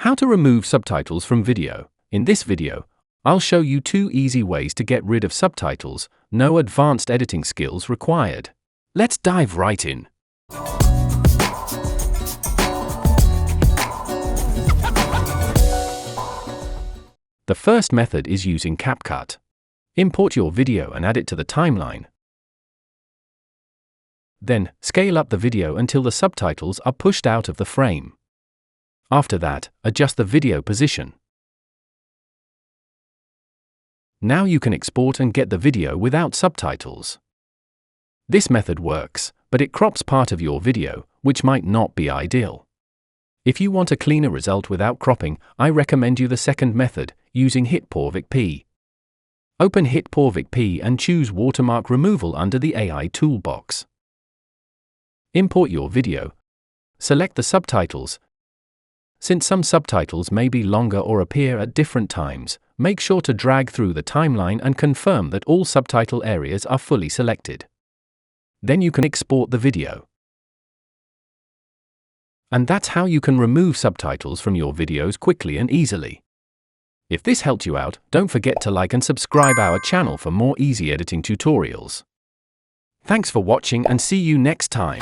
How to remove subtitles from video. In this video, I'll show you 2 easy ways to get rid of subtitles, no advanced editing skills required. Let's dive right in. The first method is using CapCut. Import your video and add it to the timeline. Then, scale up the video until the subtitles are pushed out of the frame. After that, adjust the video position. Now you can export and get the video without subtitles. This method works, but it crops part of your video, which might not be ideal. If you want a cleaner result without cropping, I recommend you the second method, using HitPaw VikPea. Open HitPaw VikPea and choose Watermark Removal under the AI toolbox. Import your video. Select the subtitles. Since some subtitles may be longer or appear at different times, make sure to drag through the timeline and confirm that all subtitle areas are fully selected. Then you can export the video. And that's how you can remove subtitles from your videos quickly and easily. If this helped you out, don't forget to like and subscribe our channel for more easy editing tutorials. Thanks for watching and see you next time.